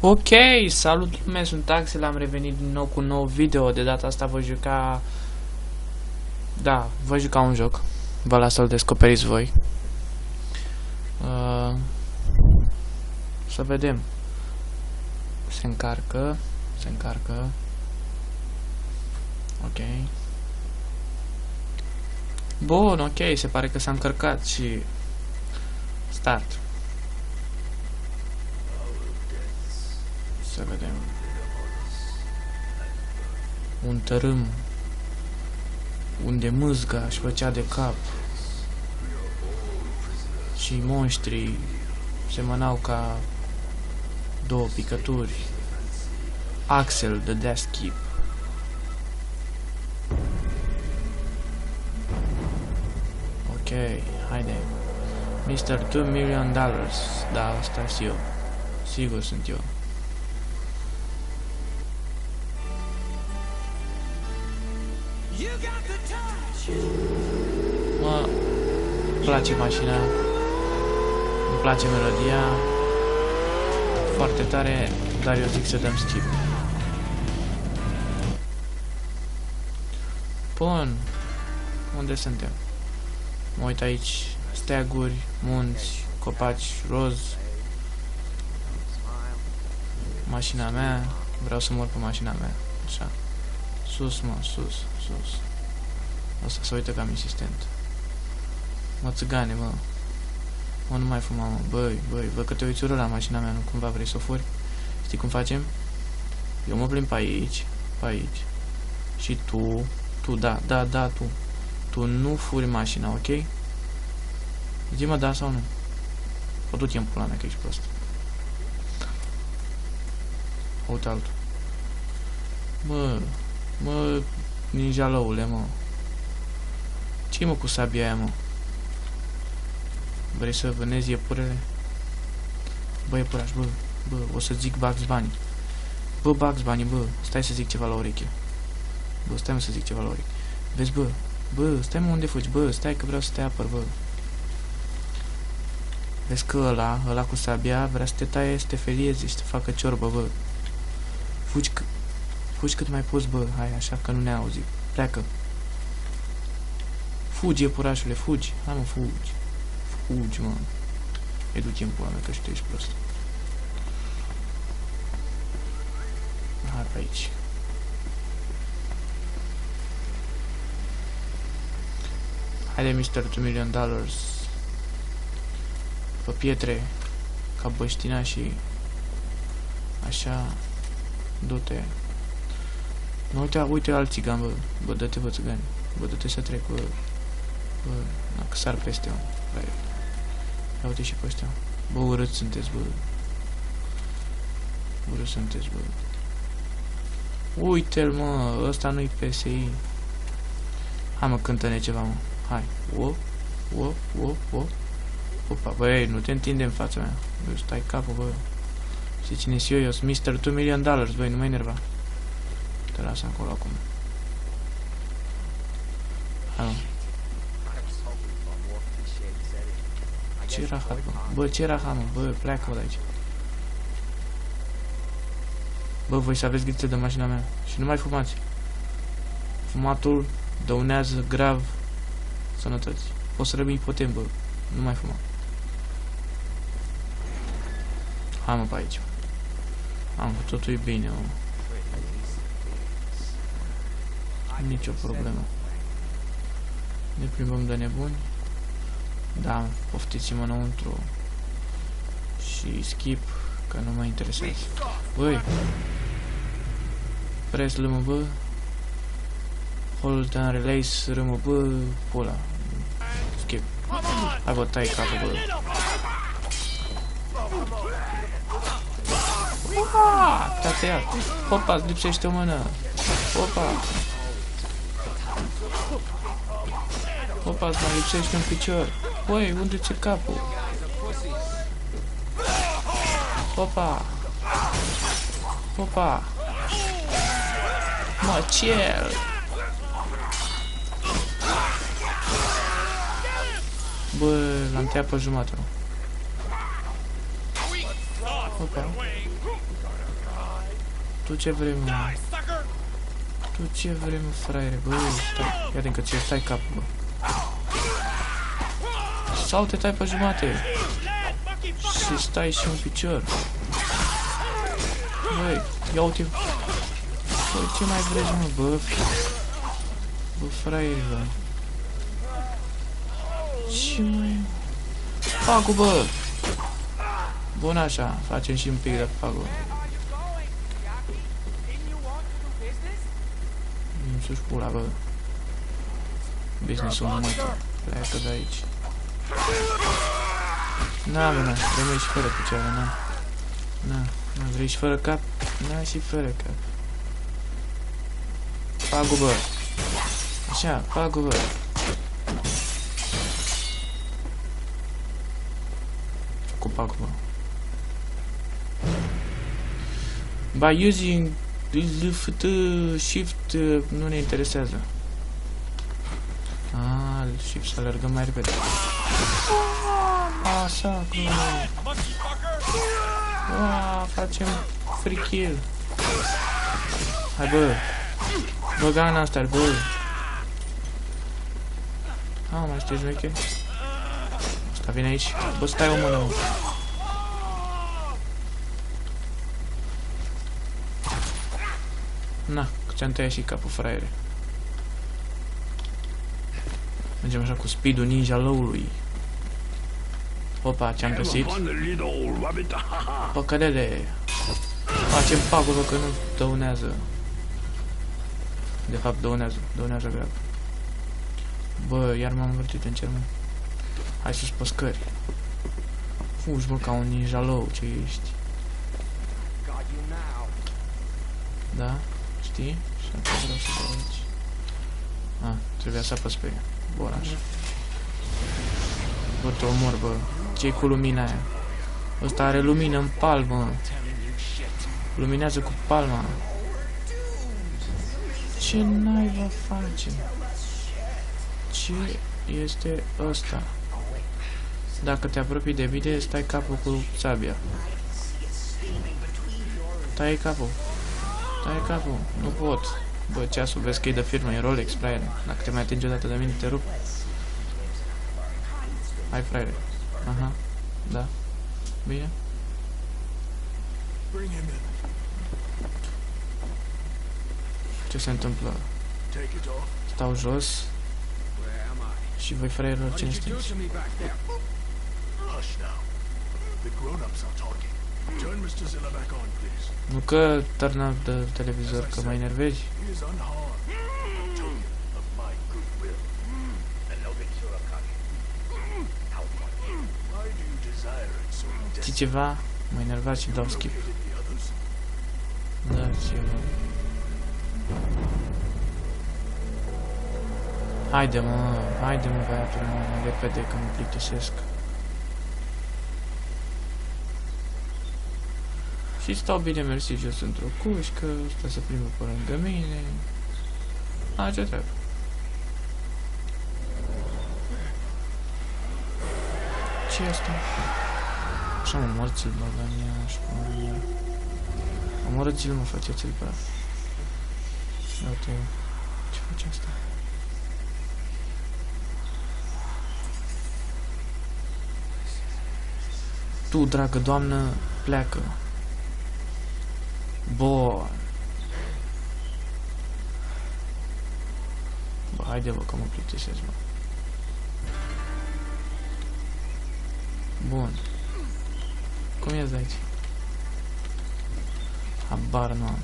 Ok, salut lume, sunt Axel, am revenit din nou cu un nou video. De data asta voi juca... Da, voi juca un joc. Vă las să-l descoperiți voi. Să vedem. Se încarcă. Se încarcă. Ok. Bun, ok, se pare că s-a încărcat și... Start. Să vedem. Un tărâm unde mâzga își făcea de cap și monștrii semănau ca două picături. Axel the Death Keep. Ok, haide. Mr. $2 million. Da, asta știu eu. Sigur sunt eu. Mă place mașina, îmi place melodia foarte tare, dar eu zic să dăm skip. Bun, unde suntem? Mă uit aici, steaguri, munți, copaci roz. Mașina mea, vreau să mor pe mașina mea, așa. Sus, mă, sus, sus. Asta se uită cam insistent. Mă, țigane, mă. Mă, nu mai fuma, mă. Băi, văd că te uiți urât la mașina mea, nu cumva vrei să o furi? Știi cum facem? Eu mă plimb pe aici, pe aici. Și tu, da, tu. Tu nu furi mașina, ok? Zi-mă da sau nu? O du-te în pula mea că ești prost. Uite altul. Mă, ninjalăule, mă. Ce mă cu sabia aia, mă? Vrei să vânezi iepurele? Bă, iepuraș, bă, o să zic Bugs Bunny. Bă, Bugs Bunny, bă, stai să zic ceva la ureche. Bă, stai mă să zic ceva la ureche. Vezi, bă, stai mă unde fugi, bă, stai că vreau să te apăr, bă. Vezi că ăla cu sabia vrea să te taie, să te felieze și să te facă ciorbă, bă. Fugi cât mai poți, bă, hai, așa că nu ne auzi. Pleacă. Fugi, iepurașule, fugi. Hai, mă, fugi. Fugi, mă. Edu-te în pula mea, că și tu ești prost. Hai pe aici. Haide, Mr. $2 million. Pe pietre, ca băștina și... Așa... Du-te. Nu, uite alt țigan, bă. Bă, dă-te, bă, țigani. Bă, dă-te să trec, bă. Bă, dacă sar peste, mă. Ia uite și pe ăștia. Bă, urât sunteți, bă. Urât sunteți, bă. Uite-l, mă. Ăsta nu-i PSI. Hai, mă, cântă-ne ceva, mă. Hai. Opa, băi, nu te întinde în fața mea. Bă, stai capul, bă. Știi cine și eu sunt Mr. $2 million, băi, nu mă enerva. Te las acolo acum. Hai, mă. Ce rahat, bă? Bă, ce rahat, mă? Bă, pleacă de aici. Bă, voi să aveți grijă de mașina mea. Și nu mai fumați. Fumatul dăunează grav sănătății. O să rămâi potent, bă. Nu mai fuma. Hai, mă, pe aici. Totul e bine, mă. Nicio problemă. Ne plimbăm de nebuni. Da, poftiți-mă înăuntru. Și skip, că nu mă interesează. Băi! Press lămă, bă. Hold and release, râmă, bă. Pula. Skip. Hai, bă, tai capul, bă. Te-a tăiat. Opa, îți lipsește o mână. Opa, îți mai lipsește un picior. Băi, unde ți-e capul? Opa. Mă, cel. Bă, l-am tăiat pe jumătate. Opa. Tu ce vrei, mă? Tu ce vrei, mă, fraiere? Bă, stai. Ia că ți-e stai capul, bă. Sau te tai pe jumate. Și stai și un picior. Băi, ia uite. Băi, ce mai vrei, mă, bă? Bă, fraiere, bă. Ce mai... Pagul, bă! Bun așa, facem și un pic de pagul. Nu sus pula, bă. Business-ul nu mai tot. Pleacă de aici. Na, bă, na, vrei și fără picioare, na. Na, vrei și fără cap? Na, și fără cap. Pagul, bă. Așa, pagul, bă. Cu pagul, bă. By using Lift Shift nu ne interesează. Shift să alergăm mai repede. Așa, cum facem free kill. Hai, bă. Băga în asta, bă. Mai știi șmeche? Asta vine aici. Bă, stai o mână. Na, ți-am tăiat și capul, fraiere. Mergem așa cu speed-ul ninja low-ului. Opa, ce-am găsit? Păcălele. Facem pagul, bă, că nu dăunează. De fapt, dăunează grav. Bă, iar m-am învârtit în cer, mă. Hai sus pe scări. Fugi, bă, ca un ninja low, ce ești. Da? Știi? Și acum vreau să dau aici. Trebuia să apăs pe ea. Bun, așa. Bă, te omor, bă. Ce-i cu lumina aia? Ăsta are lumină în palmă. Luminează cu palma. Ce naiba face? Ce este ăsta? Dacă te apropii de bine, stai capul cu sabia. Tai capul. Tai capul. Nu pot. Bă, ceasul, vezi că e de firmă, e Rolex, fraiere. Dacă te mai atingi o dată de mine, te rup. Hai, fraiere. Aha. Da. Bine. Ce se întâmplă? Stau jos. Și voi, fraierilor, cine sunteți? Nu că turn de televizor, că mă enervezi. Știi ceva? Mă enervați și dau skip. Da, ceva. Haide, mă, băiatul, mă, repede, că mă plictisesc. Și stau bine, mersi, jos într-o cușcă, stă să plimbă pe lângă mine. Ce treabă. Ce-i asta? Așa, mă, morți-l, bă, la mea, și pe mea. Omorâți-l, mă, faceți-l praf. Uite, ce face asta? Tu, dragă doamnă, pleacă. Bun. Bă, haide, bă, că mă plictisesc, mă. Bun. Cum ies de aici? Habar nu am.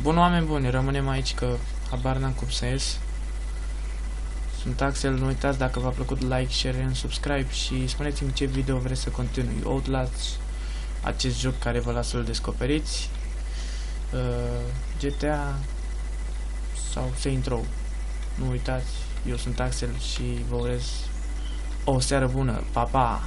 Bun, oameni buni, rămânem aici că habar n-am cum să ies. Sunt Axel, nu uitați dacă v-a plăcut like, share, subscribe și spuneți-mi ce video vreți să continui. Outlast, acest joc care vă las să-l descoperiți, GTA sau Saints Row. Nu uitați, eu sunt Axel și vă urez o seară bună. Pa, pa!